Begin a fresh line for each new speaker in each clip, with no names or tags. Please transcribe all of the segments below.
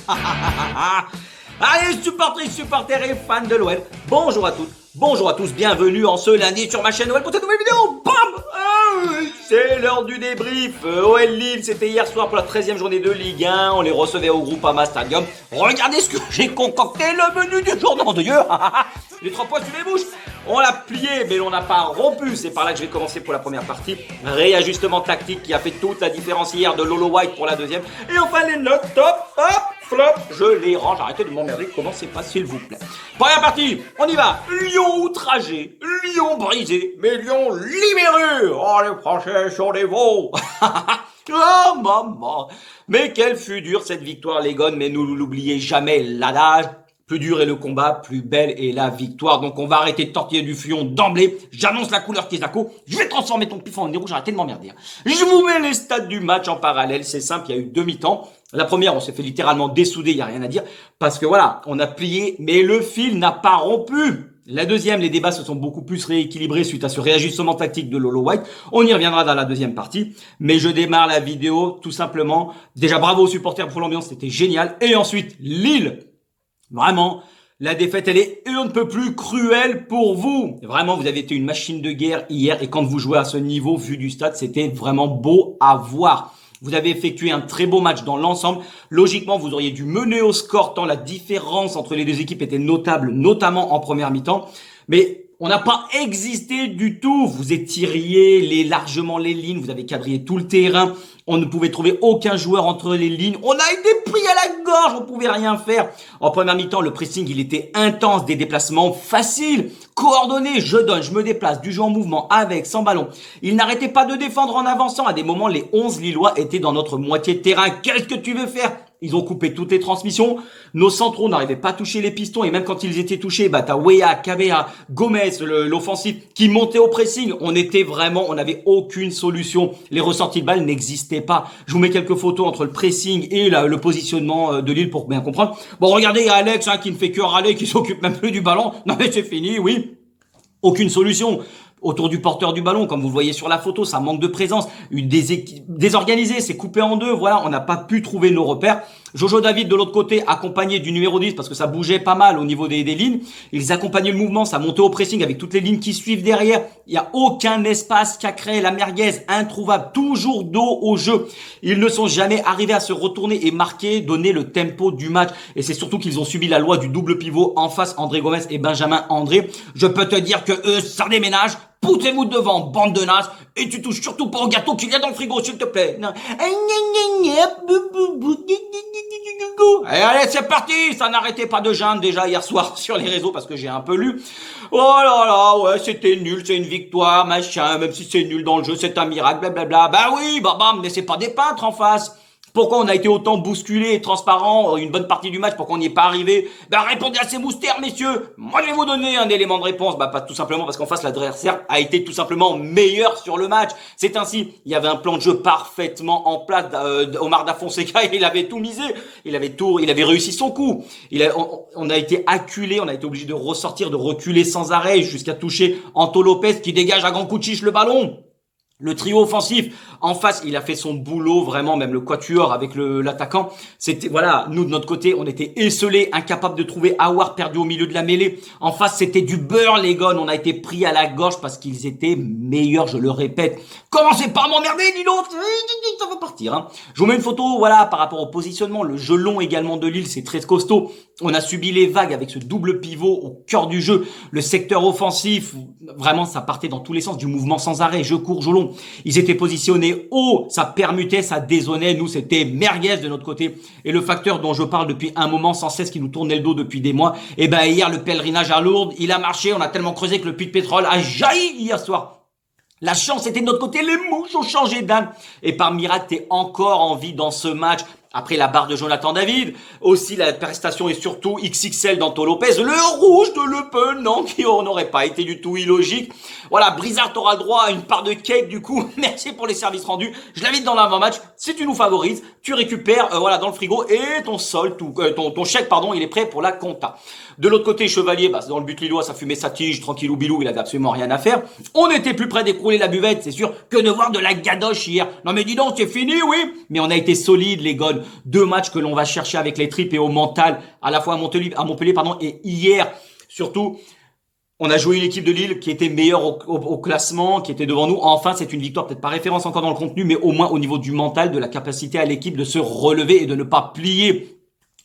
Allez, supporters et fans de l'OL, bonjour à toutes, bonjour à tous, bienvenue en ce lundi sur ma chaîne OL pour cette nouvelle vidéo. Bam, c'est l'heure du débrief. OL Lille, c'était hier soir pour la 13e journée de Ligue 1, on les recevait au Groupama Stadium. Regardez ce que j'ai concocté, le menu du jour, non Dieu. Les 3 points sur les bouches. On l'a plié, mais on n'a pas rompu. C'est par là que je vais commencer pour la première partie. Réajustement tactique qui a fait toute la différence hier de Lolo White pour la deuxième. Et enfin les notes, top, hop, flop, je les range. Arrêtez de m'emmerder, commencez pas s'il vous plaît. Première partie, on y va. Lyon outragé, Lyon brisé, mais Lyon libéré. Oh, les Français sont des veaux. Oh maman. Mais quelle fut dure cette victoire les gones, mais nous l'oubliez jamais l'adage. Plus dur est le combat, plus belle est la victoire. Donc on va arrêter de tortiller du fion d'emblée. J'annonce la couleur Kesako. Je vais transformer ton pif en nez rouge, arrêtez de m'emmerder. Je vous mets les stats du match en parallèle. C'est simple, il y a eu 2 mi-temps. La première, on s'est fait littéralement dessouder, il y a rien à dire. Parce que voilà, on a plié, mais le fil n'a pas rompu. La deuxième, les débats se sont beaucoup plus rééquilibrés suite à ce réajustement tactique de Lolo White. On y reviendra dans la deuxième partie. Mais je démarre la vidéo tout simplement. Déjà bravo aux supporters pour l'ambiance, c'était génial. Et ensuite, Lille. Vraiment, la défaite, elle est on ne peut plus cruelle pour vous. Vraiment, vous avez été une machine de guerre hier et quand vous jouez à ce niveau, vu du stade, c'était vraiment beau à voir. Vous avez effectué un très beau match dans l'ensemble. Logiquement, vous auriez dû mener au score tant la différence entre les deux équipes était notable, notamment en première mi-temps. Mais on n'a pas existé du tout. Vous étiriez largement les lignes, vous avez quadrillé tout le terrain. On ne pouvait trouver aucun joueur entre les lignes. On a été pris à la gorge, on pouvait rien faire. En première mi-temps, le pressing, il était intense, des déplacements faciles, coordonnés. Je donne, je me déplace, du jeu en mouvement, avec, sans ballon. Il n'arrêtait pas de défendre en avançant. À des moments, les 11 Lillois étaient dans notre moitié de terrain. Qu'est-ce que tu veux faire ? Ils ont coupé toutes les transmissions. Nos centraux n'arrivaient pas à toucher les pistons. Et même quand ils étaient touchés, t'as Weah, Kabea, Gomez, l'offensif, qui montait au pressing. On n'avait aucune solution. Les ressorties de balles n'existaient pas. Je vous mets quelques photos entre le pressing et le positionnement de Lille pour bien comprendre. Bon, regardez, il y a Alex, qui ne fait que râler, qui s'occupe même plus du ballon. Non mais c'est fini, oui. Aucune solution. Autour du porteur du ballon, comme vous le voyez sur la photo, ça manque de présence, une désorganisée, c'est coupé en deux, voilà, on n'a pas pu trouver nos repères. Jojo David de l'autre côté, accompagné du numéro 10, parce que ça bougeait pas mal au niveau des lignes, ils accompagnaient le mouvement, ça montait au pressing avec toutes les lignes qui suivent derrière, il n'y a aucun espace qu'a créé la merguez, introuvable, toujours dos au jeu. Ils ne sont jamais arrivés à se retourner et marquer, donner le tempo du match, et c'est surtout qu'ils ont subi la loi du double pivot en face, André Gomez et Benjamin André. Je peux te dire que eux, ça déménage. Poussez-vous devant, bande de nazes, et tu touches surtout pas au gâteau qu'il y a dans le frigo, s'il te plaît. Non. Et allez, c'est parti. Ça n'arrêtait pas de geindre déjà hier soir sur les réseaux parce que j'ai un peu lu. Oh là là, ouais, c'était nul, c'est une victoire, machin, même si c'est nul dans le jeu, c'est un miracle, blablabla. Bah oui, bam, mais c'est pas des peintres en face. Pourquoi on a été autant bousculé et transparent une bonne partie du match? Pourquoi on n'y est pas arrivé? Ben répondez à ces moustières, messieurs. Moi, je vais vous donner un élément de réponse. Pas tout simplement parce qu'en face, l'adversaire a été tout simplement meilleur sur le match. C'est ainsi. Il y avait un plan de jeu parfaitement en place. Omar Da Fonseca, il avait tout misé. Il avait réussi son coup. On a été acculé. On a été obligé de ressortir, de reculer sans arrêt jusqu'à toucher Anto Lopez qui dégage à grand coup de chiche le ballon. Le trio offensif en face, il a fait son boulot vraiment, même le quatuor avec l'attaquant. C'était voilà, nous de notre côté, on était esselés, incapables de trouver Aouar perdu au milieu de la mêlée. En face, c'était du beurre les gones. On a été pris à la gorge parce qu'ils étaient meilleurs, je le répète. Commencez pas à m'emmerder, dis donc, ça va partir. Hein. Je vous mets une photo, voilà, par rapport au positionnement, le jeu long également de Lille, c'est très costaud. On a subi les vagues avec ce double pivot au cœur du jeu, le secteur offensif, vraiment ça partait dans tous les sens, du mouvement sans arrêt, jeu court, jeu long. Ils étaient positionnés haut, ça permutait, ça dézonnait, nous c'était merguez de notre côté. Et le facteur dont je parle depuis un moment sans cesse, qui nous tournait le dos depuis des mois, et ben hier le pèlerinage à Lourdes, il a marché, on a tellement creusé que le puits de pétrole a jailli hier soir. La chance était de notre côté, les mouches ont changé d'âme. Et par miracle, t'es encore en vie dans ce match. Après la barre de Jonathan David, aussi la prestation et surtout XXL d'Anto Lopez, le rouge de Le Pen, non, qui n'aurait pas été du tout illogique. Voilà, Brizard aura le droit à une part de cake du coup. Merci pour les services rendus. Je l'invite dans l'avant-match. Si tu nous favorises, tu récupères voilà dans le frigo et ton solde, ton chèque pardon, il est prêt pour la compta. De l'autre côté, Chevalier, c'est dans le but lillois, ça fumait sa tige, tranquillou bilou, il avait absolument rien à faire. On était plus près d'écrouler la buvette, c'est sûr, que de voir de la gadoche hier. Non mais dis donc, c'est fini, oui. Mais on a été solide, les gones. Deux matchs que l'on va chercher avec les tripes et au mental, à la fois à Montpellier, et hier, surtout, on a joué une équipe de Lille qui était meilleure au classement, qui était devant nous. Enfin, c'est une victoire, peut-être pas référence encore dans le contenu, mais au moins au niveau du mental, de la capacité à l'équipe de se relever et de ne pas plier.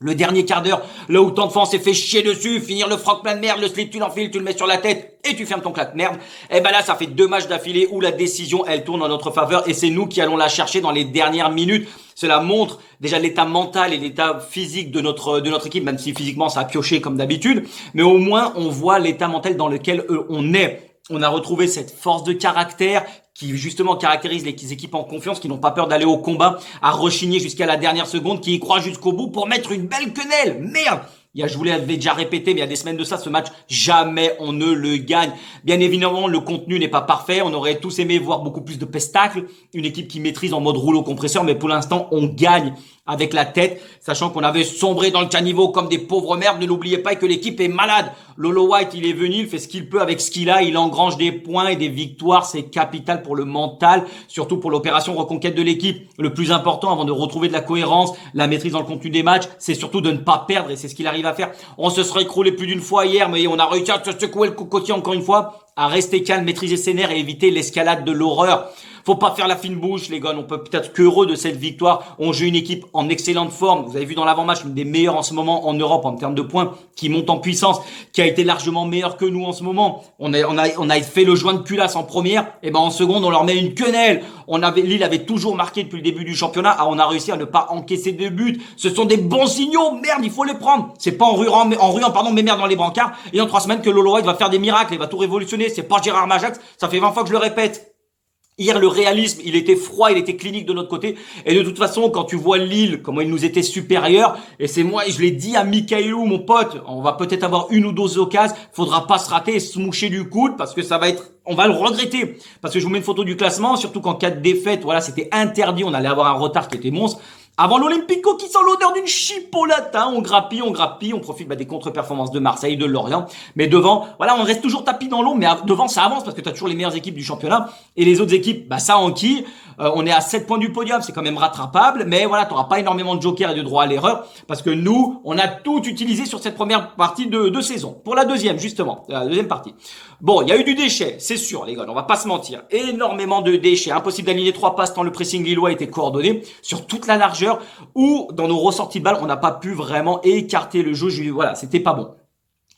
Le dernier quart d'heure, là où tant de fois on s'est fait chier dessus, finir le froc plein de merde, le slip tu l'enfiles, tu le mets sur la tête et tu fermes ton claque merde. Et ben là, ça fait 2 matchs d'affilée où la décision, elle tourne en notre faveur et c'est nous qui allons la chercher dans les dernières minutes. Cela montre déjà l'état mental et l'état physique de notre équipe, même si physiquement ça a pioché comme d'habitude. Mais au moins, on voit l'état mental dans lequel on est. On a retrouvé cette force de caractère qui justement caractérise les équipes en confiance, qui n'ont pas peur d'aller au combat, à rechigner jusqu'à la dernière seconde, qui y croient jusqu'au bout pour mettre une belle quenelle. Merde! Je vous l'avais déjà répété, mais il y a des semaines de ça, ce match, jamais on ne le gagne. Bien évidemment, le contenu n'est pas parfait. On aurait tous aimé voir beaucoup plus de pestacles. Une équipe qui maîtrise en mode rouleau compresseur, mais pour l'instant, on gagne avec la tête, sachant qu'on avait sombré dans le caniveau comme des pauvres merdes. Ne l'oubliez pas que l'équipe est malade. Lolo White, il est venu, il fait ce qu'il peut avec ce qu'il a. Il engrange des points et des victoires. C'est capital pour le mental, surtout pour l'opération reconquête de l'équipe. Le plus important, avant de retrouver de la cohérence, la maîtrise dans le contenu des matchs, c'est surtout de ne pas perdre et c'est ce qu'il arrive à faire. On se serait écroulé plus d'une fois hier, mais on a réussi à se secouer le cocotier encore une fois, à rester calme, maîtriser ses nerfs et éviter l'escalade de l'horreur. Faut pas faire la fine bouche, les gars. On peut peut-être qu'heureux de cette victoire. On joue une équipe en excellente forme. Vous avez vu dans l'avant-match, une des meilleures en ce moment en Europe en termes de points, qui monte en puissance, qui a été largement meilleure que nous en ce moment. On a fait le joint de culasse en première. Et ben en seconde, on leur met une quenelle. Lille avait toujours marqué depuis le début du championnat. On a réussi à ne pas encaisser de buts. Ce sont des bons signaux. Merde, il faut les prendre. C'est pas en ruant, mes merdes dans les brancards. Et en 3 semaines que Lolo White va faire des miracles. Il va tout révolutionner. C'est pas Gérard Majax. Ça fait 20 fois que je le répète. Hier, le réalisme, il était froid, il était clinique de notre côté. Et de toute façon, quand tu vois Lille, comment il nous était supérieur, et c'est moi, et je l'ai dit à Mikaelou, mon pote, on va peut-être avoir 1 ou 2 occasions, faudra pas se rater et se moucher du coude, parce que on va le regretter. Parce que je vous mets une photo du classement, surtout qu'en cas de défaite, voilà, c'était interdit, on allait avoir un retard qui était monstre. Avant l'Olympico qui sent l'odeur d'une chipolata, on grappille, on profite des contre-performances de Marseille, de Lorient. Mais devant, voilà, on reste toujours tapis dans l'eau, mais devant ça avance parce que tu as toujours les meilleures équipes du championnat. Et les autres équipes, ça enquille. On est à 7 points du podium, c'est quand même rattrapable. Mais voilà, tu n'auras pas énormément de jokers et de droit à l'erreur parce que nous, on a tout utilisé sur cette première partie de saison. Pour la deuxième, justement, la deuxième partie. Bon, il y a eu du déchet, c'est sûr, les gars, on va pas se mentir. Énormément de déchets. Impossible d'aligner 3 passes tant le pressing lillois était coordonné sur toute la largeur ou dans nos ressorties de balles, on n'a pas pu vraiment écarter le jeu. Voilà, c'était pas bon.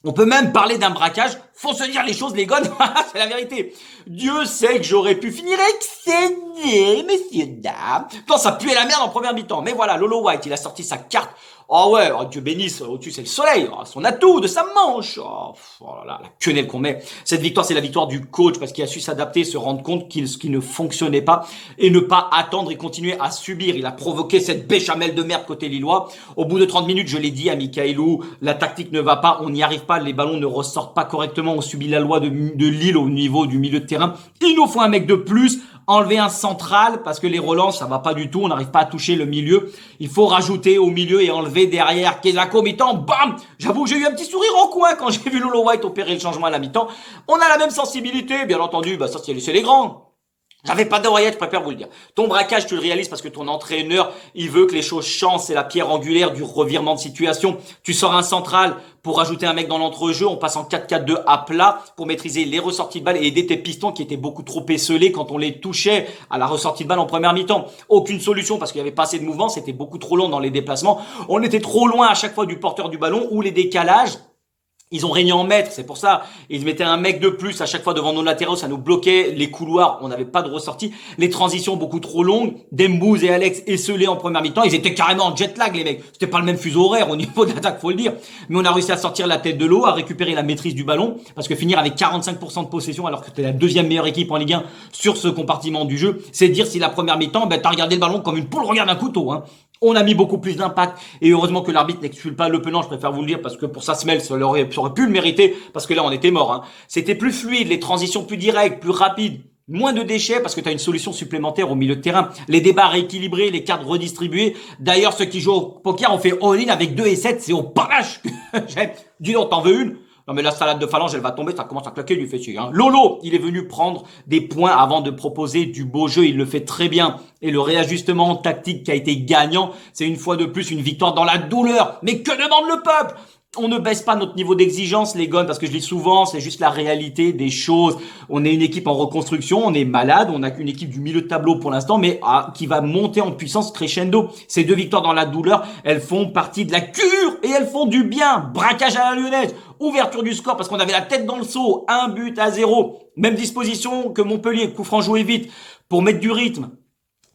On peut même parler d'un braquage. Faut se dire les choses, les gars. C'est la vérité. Dieu sait que j'aurais pu finir excédé, messieurs, dames. Non, ça puait la merde en première mi-temps. Mais voilà, Lolo White, il a sorti sa carte. Oh ouais, oh Dieu bénisse, au-dessus c'est le soleil, son atout de sa manche. Oh là là, la quenelle qu'on met. Cette victoire, c'est la victoire du coach parce qu'il a su s'adapter, se rendre compte ce qui ne fonctionnait pas et ne pas attendre et continuer à subir. Il a provoqué cette béchamel de merde côté lillois. Au bout de 30 minutes, je l'ai dit à Mikaelou, la tactique ne va pas, on n'y arrive pas, les ballons ne ressortent pas correctement, on subit la loi de Lille au niveau du milieu de terrain. Il nous faut un mec de plus. Enlever un central parce que les relances ça va pas du tout, on n'arrive pas à toucher le milieu. Il faut rajouter au milieu et enlever derrière Kezako mi-temps. Bam, j'avoue j'ai eu un petit sourire en coin quand j'ai vu Lolo White opérer le changement à la mi-temps. On a la même sensibilité, bien entendu, ça c'est les grands. J'avais pas d'oreillette, je préfère vous le dire. Ton braquage, tu le réalises parce que ton entraîneur, il veut que les choses changent. C'est la pierre angulaire du revirement de situation. Tu sors un central pour ajouter un mec dans l'entrejeu. On passe en 4-4-2 à plat pour maîtriser les ressorties de balles et aider tes pistons qui étaient beaucoup trop esselés quand on les touchait à la ressortie de balle en première mi-temps. Aucune solution parce qu'il y avait pas assez de mouvement. C'était beaucoup trop long dans les déplacements. On était trop loin à chaque fois du porteur du ballon ou les décalages. Ils ont régné en maître, c'est pour ça. Ils mettaient un mec de plus à chaque fois devant nos latéraux, ça nous bloquait les couloirs, on n'avait pas de ressortie. Les transitions beaucoup trop longues, Dembouz et Alex esselés en première mi-temps, ils étaient carrément en jet lag les mecs. C'était pas le même fuseau horaire au niveau de l'attaque, faut le dire. Mais on a réussi à sortir la tête de l'eau, à récupérer la maîtrise du ballon, parce que finir avec 45% de possession alors que t'es la deuxième meilleure équipe en Ligue 1 sur ce compartiment du jeu, c'est dire si la première mi-temps, t'as regardé le ballon comme une poule regarde un couteau, hein. On a mis beaucoup plus d'impact et heureusement que l'arbitre n'exclut pas Le Penant, je préfère vous le dire parce que pour sa semelle, ça aurait pu le mériter parce que là on était mort. Hein. C'était plus fluide, les transitions plus directes, plus rapides, moins de déchets parce que tu as une solution supplémentaire au milieu de terrain. Les débats rééquilibrés, les cartes redistribuées. D'ailleurs, ceux qui jouent au poker ont fait all-in avec 2 et 7, c'est au panache. Dis donc, t'en veux une? Non mais la salade de phalange, elle va tomber, ça commence à claquer du fessier. Hein. Lolo, il est venu prendre des points avant de proposer du beau jeu, il le fait très bien. Et le réajustement tactique qui a été gagnant, c'est une fois de plus une victoire dans la douleur. Mais que demande le peuple? On ne baisse pas notre niveau d'exigence, les gars, parce que je dis souvent, c'est juste la réalité des choses. On est une équipe en reconstruction, on est malade, on n'a qu'une équipe du milieu de tableau pour l'instant, mais qui va monter en puissance crescendo. Ces 2 victoires dans la douleur, elles font partie de la cure et elles font du bien. Braquage à la lyonnaise, ouverture du score parce qu'on avait la tête dans le seau, 1-0. Même disposition que Montpellier, coup franc joué vite pour mettre du rythme.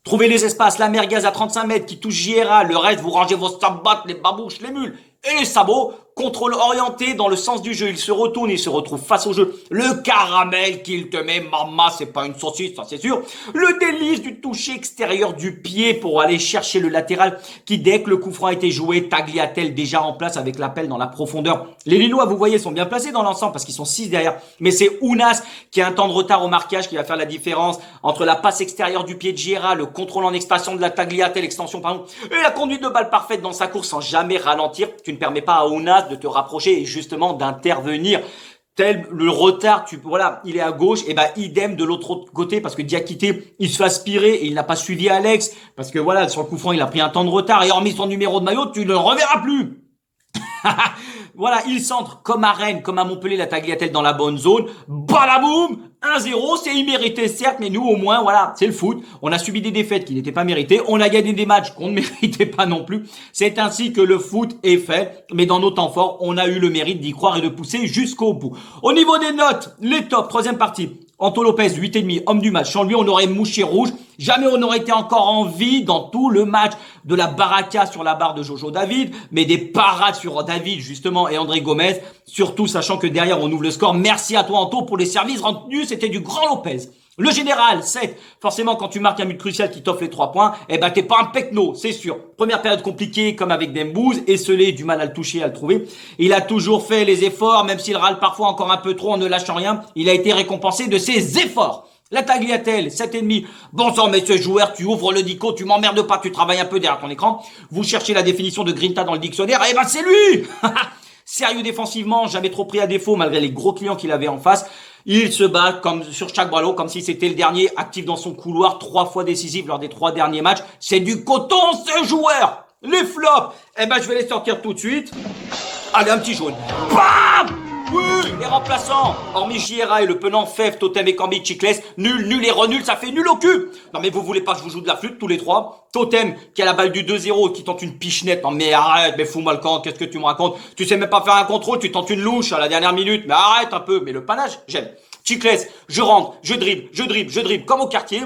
Trouvez les espaces, la merguez à 35 mètres qui touche JRA, le reste vous rangez vos sabots, les babouches, les mules et les sabots. Contrôle orienté dans le sens du jeu, il se retourne, il se retrouve face au jeu. Le caramel qu'il te met, maman, c'est pas une saucisse, ça c'est sûr. Le délice du toucher extérieur du pied pour aller chercher le latéral qui, dès que le coup franc a été joué, Tagliatelle déjà en place avec l'appel dans la profondeur. Les Lillois, vous voyez, sont bien placés dans l'ensemble parce qu'ils sont 6 derrière. Mais c'est Ounas qui a un temps de retard au marquage qui va faire la différence entre la passe extérieure du pied de Gérard, le contrôle en extension de la Tagliatelle, et la conduite de balle parfaite dans sa course sans jamais ralentir. Tu ne permets pas à Ounas de te rapprocher et justement d'intervenir. Tel le retard, voilà, il est à gauche, et idem de l'autre côté parce que Diakité, il se fait aspirer et il n'a pas suivi Alex parce que voilà, sur le coup franc, il a pris un temps de retard et hormis son numéro de maillot, tu ne le reverras plus. Voilà, il centre comme à Rennes, comme à Montpellier, la Tagliatelle dans la bonne zone. Balaboum, 1-0, c'est immérité certes, mais nous au moins, voilà, c'est le foot. On a subi des défaites qui n'étaient pas méritées. On a gagné des matchs qu'on ne méritait pas non plus. C'est ainsi que le foot est fait. Mais dans nos temps forts, on a eu le mérite d'y croire et de pousser jusqu'au bout. Au niveau des notes, les tops, 3e partie. Anto Lopez, 8,5, homme du match. Sans lui, on aurait mouché rouge. Jamais on n'aurait été encore en vie dans tout le match. De la baraka sur la barre de Jojo David, mais des parades sur David, justement, et André Gomez. Surtout, sachant que derrière, on ouvre le score. Merci à toi, Anto, pour les services rendus. C'était du grand Lopez. Le général, 7. Forcément, quand tu marques un but crucial qui t'offre les 3 points, t'es pas un pecno, c'est sûr. Première période compliquée, comme avec Dembouz, esselé, du mal à le toucher, à le trouver. Il a toujours fait les efforts, même s'il râle parfois encore un peu trop en ne lâchant rien. Il a été récompensé de ses efforts. La Tagliatelle, 7,5. Bon sang, messieurs joueurs, tu ouvres le dico, tu m'emmerdes pas, tu travailles un peu derrière ton écran. Vous cherchez la définition de Grinta dans le dictionnaire, c'est lui. Sérieux défensivement, jamais trop pris à défaut malgré les gros clients qu'il avait en face. Il se bat comme sur chaque ballon, comme si c'était le dernier, actif dans son couloir, 3 fois décisif lors des 3 derniers matchs. C'est du coton, ce joueur. Les flops, je vais les sortir tout de suite. Allez, un petit jaune. Bam! Oui, les remplaçants, hormis Jiera et le penant Fèvre, Totem et Cambi, Chiclès, nul et renul, ça fait nul au cul. Non mais vous voulez pas que je vous joue de la flûte tous les 3? Totem qui a la balle du 2-0 qui tente une pichenette. Non mais arrête, mais fous-moi le camp, qu'est-ce que tu me racontes? Tu sais même pas faire un contrôle, tu tentes une louche à la dernière minute. Mais arrête un peu, mais le panache, j'aime. Chiclès, je rentre, je dribble, comme au quartier.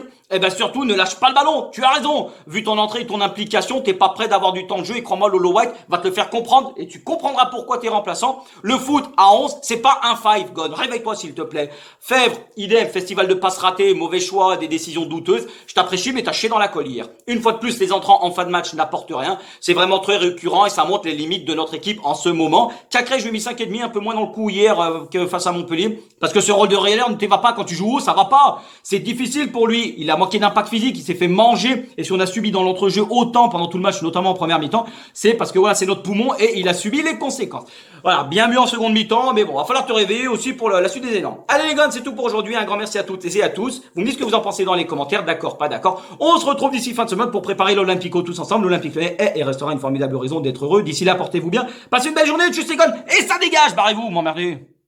Surtout, ne lâche pas le ballon. Tu as raison. Vu ton entrée et ton implication, t'es pas prêt d'avoir du temps de jeu et crois-moi, Lolo White va te le faire comprendre et tu comprendras pourquoi t'es remplaçant. Le foot à 11, c'est pas un 5 God. Réveille-toi s'il te plaît. Fèvre, idem, festival de passes ratées, mauvais choix, des décisions douteuses. Je t'apprécie, mais t'as chié dans la collière. Une fois de plus, les entrants en fin de match n'apportent rien. C'est vraiment très récurrent et ça montre les limites de notre équipe en ce moment. Cacré, je lui ai mis 5,5, un peu moins dans le coup hier que face à Montpellier. Parce que ce rôle de réel ne te va pas quand tu joues haut, ça va pas. C'est difficile pour lui. Il a manqué d'impact physique, il s'est fait manger. Et si on a subi dans l'entrejeu autant pendant tout le match, notamment en première mi-temps, c'est parce que voilà, c'est notre poumon et il a subi les conséquences. Voilà, bien mieux en seconde mi-temps, mais bon, va falloir te réveiller aussi pour la suite des élans. Allez les gars, c'est tout pour aujourd'hui. Un grand merci à toutes et à tous. Vous me dites ce que vous en pensez dans les commentaires, d'accord, pas d'accord. On se retrouve d'ici fin de semaine pour préparer l'Olympico tous ensemble. L'Olympique est et restera une formidable raison d'être heureux. D'ici là, portez-vous bien. Passez une belle journée, tchuss les gars, et ça dégage, barrez-vous, m'emmerdez.